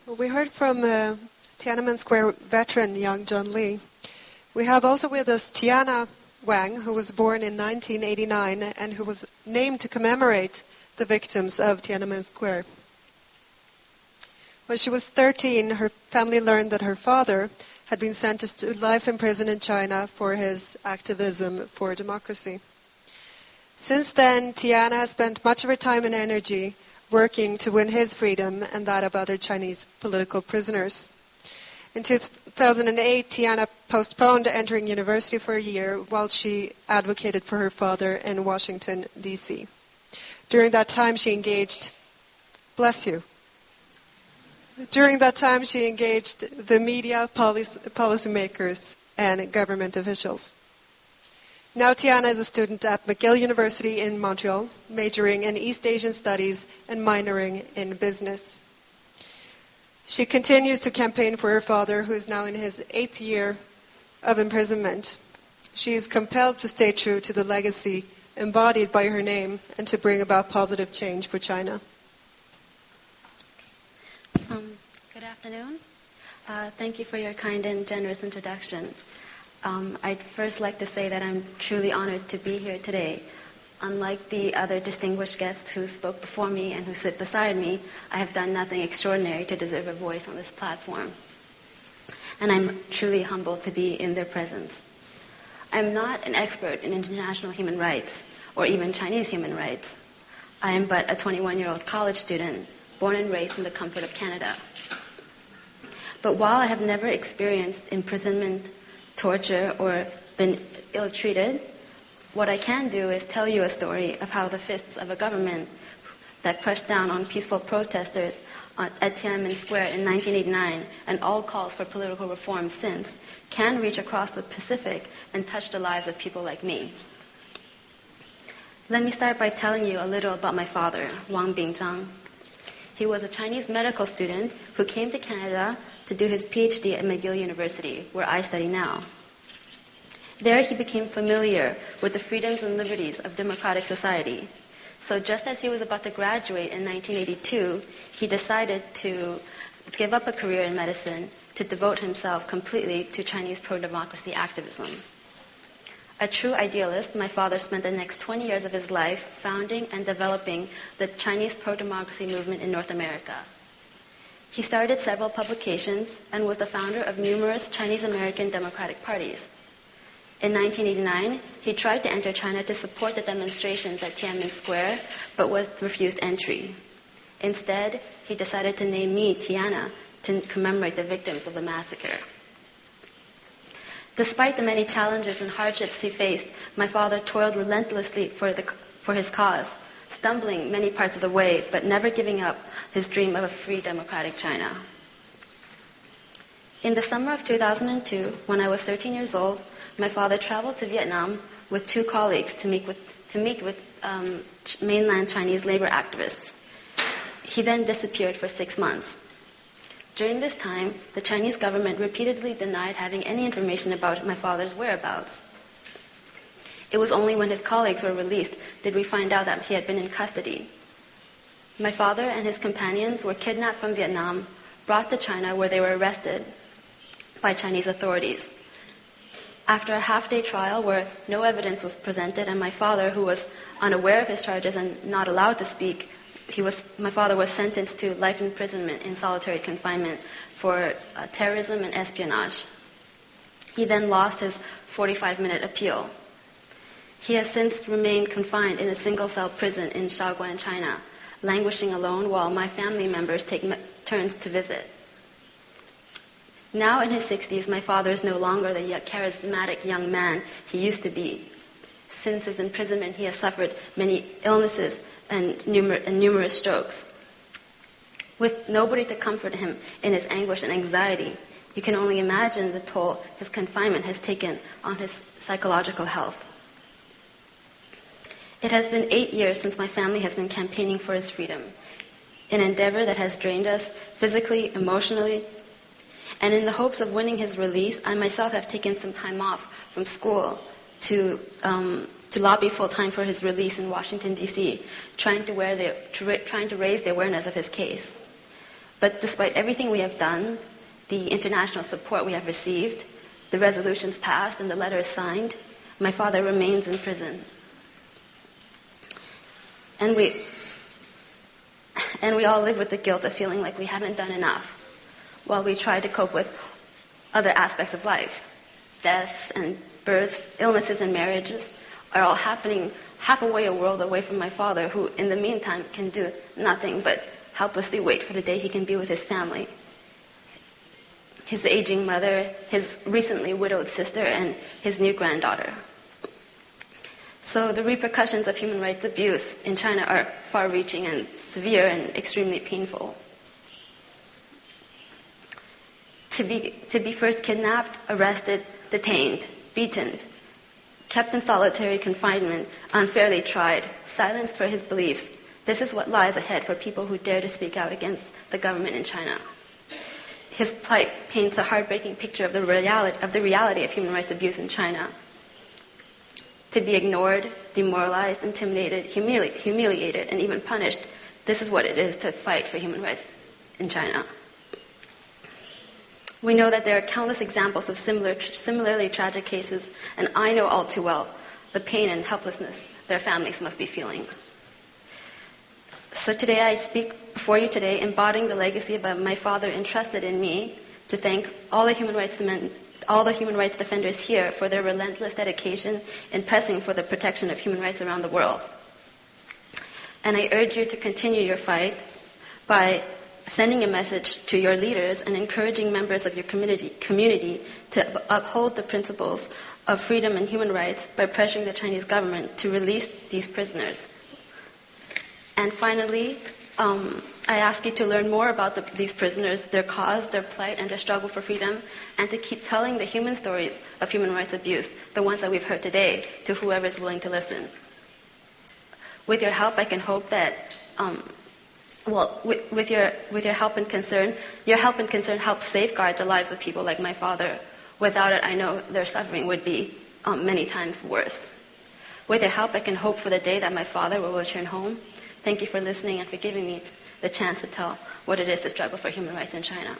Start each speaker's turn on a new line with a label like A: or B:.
A: Well, we heard from Tiananmen Square veteran Yang Zhengli. We have also with us Tiana Wang, who was born in 1989 and who was named to commemorate the victims of Tiananmen Square. When she was 13, her family learned that her father had been sentenced to life in prison in China for his activism for democracy. Since then, Tiana has spent much of her time and energy working to win his freedom and that of other Chinese political prisoners. In 2008, Tiana postponed entering university for a year while she advocated for her father in Washington, D.C. During that time, she engaged the media, policymakers, and government officials. Now Tiana is a student at McGill University in Montreal, majoring in East Asian studies and minoring in business. She continues to campaign for her father, who is now in his 8th year of imprisonment. She is compelled to stay true to the legacy embodied by her name and to bring about positive change for China.
B: Good afternoon. Thank you for your kind and generous introduction. I'd first like to say that I'm truly honored to be here today. Unlike the other distinguished guests who spoke before me and who sit beside me, I have done nothing extraordinary to deserve a voice on this platform. And I'm truly humbled to be in their presence. I'm not an expert in international human rights or even Chinese human rights. I am but a 21-year-old college student, born and raised in the comfort of Canada. But while I have never experienced imprisonment, torture, or been ill-treated, what I can do is tell you a story of how the fists of a government that crushed down on peaceful protesters at Tiananmen Square in 1989 and all calls for political reform since can reach across the Pacific and touch the lives of people like me. Let me start by telling you a little about my father, Wang Bingzhang. He was a Chinese medical student who came to Canada to do his PhD at McGill University, where I study now. There he became familiar with the freedoms and liberties of democratic society. So just as he was about to graduate in 1982, he decided to give up a career in medicine to devote himself completely to Chinese pro-democracy activism. A true idealist, my father spent the next 20 years of his life founding and developing the Chinese pro-democracy movement in North America. He started several publications and was the founder of numerous Chinese-American democratic parties. In 1989, he tried to enter China to support the demonstrations at Tiananmen Square, but was refused entry. Instead, he decided to name me, Tiana, to commemorate the victims of the massacre. Despite the many challenges and hardships he faced, my father toiled relentlessly for his cause, stumbling many parts of the way, but never giving up his dream of a free democratic China. In the summer of 2002, when I was 13 years old, my father traveled to Vietnam with 2 colleagues to meet with mainland Chinese labor activists. He then disappeared for 6 months. During this time, the Chinese government repeatedly denied having any information about my father's whereabouts. It was only when his colleagues were released did we find out that he had been in custody. My father and his companions were kidnapped from Vietnam, brought to China where they were arrested by Chinese authorities. After a half-day trial where no evidence was presented and my father, who was unaware of his charges and not allowed to speak, my father was sentenced to life imprisonment in solitary confinement for terrorism and espionage. He then lost his 45-minute appeal. He has since remained confined in a single-cell prison in Shaoguan, China, languishing alone while my family members take turns to visit. Now in his 60s, my father is no longer the charismatic young man he used to be. Since his imprisonment, he has suffered many illnesses and numerous strokes. With nobody to comfort him in his anguish and anxiety, you can only imagine the toll his confinement has taken on his psychological health. It has been 8 years since my family has been campaigning for his freedom, an endeavor that has drained us physically, emotionally, and in the hopes of winning his release, I myself have taken some time off from school to lobby full-time for his release in Washington, D.C., trying to raise the awareness of his case. But despite everything we have done, the international support we have received, the resolutions passed, and the letters signed, my father remains in prison. And we all live with the guilt of feeling like we haven't done enough while we try to cope with other aspects of life. Deaths and births, illnesses and marriages are all happening half a world away from my father, who in the meantime can do nothing but helplessly wait for the day he can be with his family. His aging mother, his recently widowed sister, and his new granddaughter. So the repercussions of human rights abuse in China are far-reaching and severe and extremely painful. To be first kidnapped, arrested, detained, beaten, kept in solitary confinement, unfairly tried, silenced for his beliefs. This is what lies ahead for people who dare to speak out against the government in China. His plight paints a heartbreaking picture of the reality of human rights abuse in China. To be ignored, demoralized, intimidated, humiliated, and even punished, this is what it is to fight for human rights in China. We know that there are countless examples of similarly tragic cases, and I know all too well the pain and helplessness their families must be feeling. So today I speak before you today, embodying the legacy of my father entrusted in me, to thank all the human rights defenders here for their relentless dedication in pressing for the protection of human rights around the world. And I urge you to continue your fight by sending a message to your leaders and encouraging members of your community to uphold the principles of freedom and human rights by pressuring the Chinese government to release these prisoners. And finally, I ask you to learn more about these prisoners, their cause, their plight, and their struggle for freedom, and to keep telling the human stories of human rights abuse, the ones that we've heard today, to whoever is willing to listen. With your help, I can hope that, with your help and concern, helps safeguard the lives of people like my father. Without it, I know their suffering would be many times worse. With your help, I can hope for the day that my father will return home. Thank you for listening and for giving me the chance to tell what it is to struggle for human rights in China.